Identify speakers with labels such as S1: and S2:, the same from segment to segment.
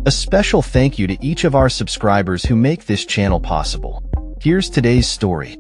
S1: A special thank you to each of our subscribers who make this channel possible. Here's today's story.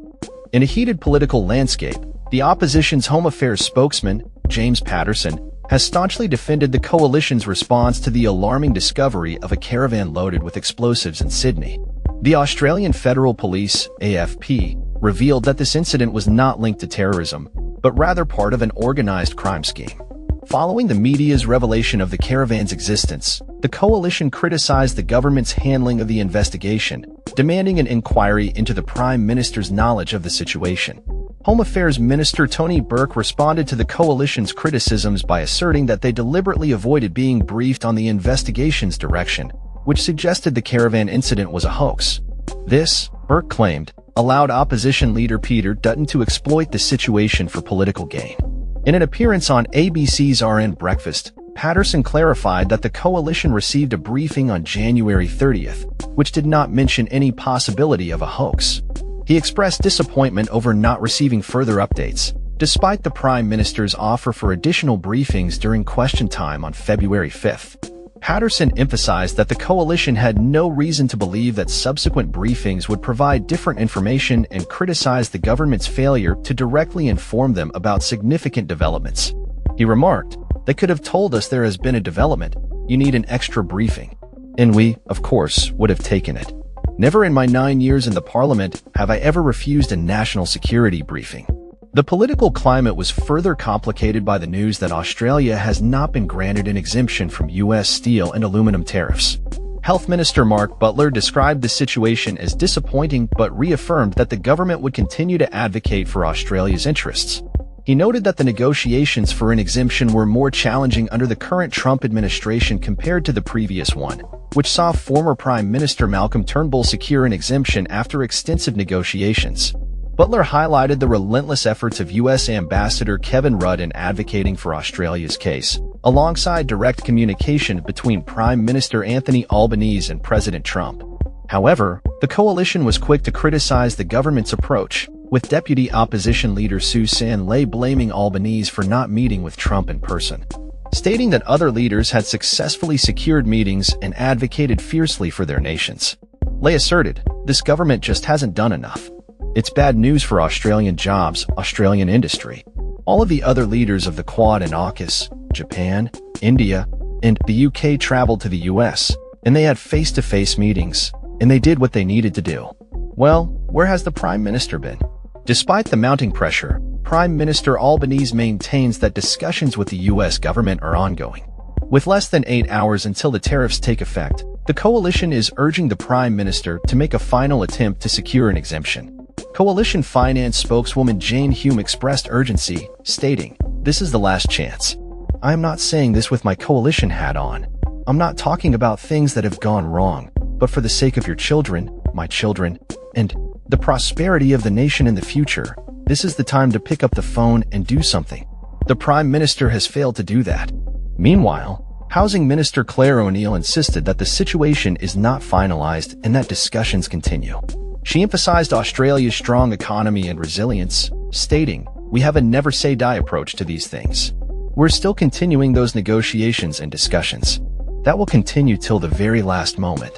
S1: In a heated political landscape, the opposition's Home Affairs spokesman, James Paterson, has staunchly defended the coalition's response to the alarming discovery of a caravan loaded with explosives in Sydney. The Australian Federal Police, AFP, revealed that this incident was not linked to terrorism, but rather part of an organized crime scheme. Following the media's revelation of the caravan's existence, the coalition criticized the government's handling of the investigation, demanding an inquiry into the Prime Minister's knowledge of the situation. Home Affairs Minister Tony Burke responded to the coalition's criticisms by asserting that they deliberately avoided being briefed on the investigation's direction, which suggested the caravan incident was a hoax. This, Burke claimed, allowed opposition leader Peter Dutton to exploit the situation for political gain. In an appearance on ABC's RN Breakfast, Paterson clarified that the coalition received a briefing on January 30th, which did not mention any possibility of a hoax. He expressed disappointment over not receiving further updates, despite the Prime Minister's offer for additional briefings during question time on February 5th. Paterson emphasized that the coalition had no reason to believe that subsequent briefings would provide different information and criticized the government's failure to directly inform them about significant developments. He remarked, "They could have told us there has been a development. You need an extra briefing." And we, of course, would have taken it. Never in my 9 years in the parliament have I ever refused a national security briefing. The political climate was further complicated by the news that Australia has not been granted an exemption from U.S. steel and aluminum tariffs. Health Minister Mark Butler described the situation as disappointing but reaffirmed that the government would continue to advocate for Australia's interests. He noted that the negotiations for an exemption were more challenging under the current Trump administration compared to the previous one, which saw former Prime Minister Malcolm Turnbull secure an exemption after extensive negotiations. Butler highlighted the relentless efforts of U.S. Ambassador Kevin Rudd in advocating for Australia's case, alongside direct communication between Prime Minister Anthony Albanese and President Trump. However, the coalition was quick to criticize the government's approach, with Deputy Opposition Leader Susan Ley blaming Albanese for not meeting with Trump in person, stating that other leaders had successfully secured meetings and advocated fiercely for their nations. Ley asserted, "This government just hasn't done enough. It's bad news for Australian jobs, Australian industry." All of the other leaders of the Quad and AUKUS, Japan, India, and the UK traveled to the US, and they had face-to-face meetings, and they did what they needed to do. Well, where has the Prime Minister been? Despite the mounting pressure, Prime Minister Albanese maintains that discussions with the US government are ongoing. With less than 8 hours until the tariffs take effect, the coalition is urging the Prime Minister to make a final attempt to secure an exemption. Coalition finance spokeswoman Jane Hume expressed urgency, stating, "This is the last chance. I am not saying this with my coalition hat on. I'm not talking about things that have gone wrong, but for the sake of your children, my children, and the prosperity of the nation in the future, this is the time to pick up the phone and do something." The Prime Minister has failed to do that. Meanwhile, Housing Minister Claire O'Neill insisted that the situation is not finalized and that discussions continue. She emphasized Australia's strong economy and resilience, stating, "We have a never-say-die approach to these things. We're still continuing those negotiations and discussions. That will continue till the very last moment."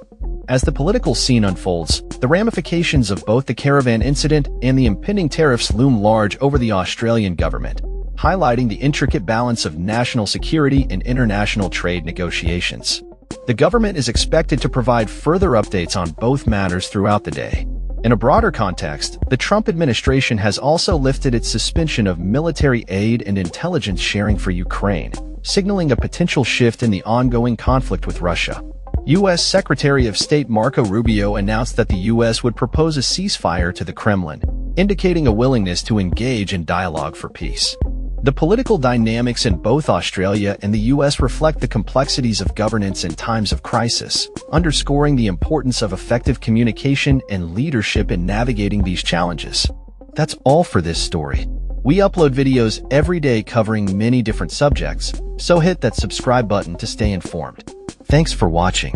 S1: As the political scene unfolds, the ramifications of both the caravan incident and the impending tariffs loom large over the Australian government, highlighting the intricate balance of national security and international trade negotiations. The government is expected to provide further updates on both matters throughout the day. In a broader context, the Trump administration has also lifted its suspension of military aid and intelligence sharing for Ukraine, signaling a potential shift in the ongoing conflict with Russia. U.S. Secretary of State Marco Rubio announced that the U.S. would propose a ceasefire to the Kremlin, indicating a willingness to engage in dialogue for peace. The political dynamics in both Australia and the U.S. reflect the complexities of governance in times of crisis, underscoring the importance of effective communication and leadership in navigating these challenges. That's all for this story. We upload videos every day covering many different subjects, so hit that subscribe button to stay informed. Thanks for watching.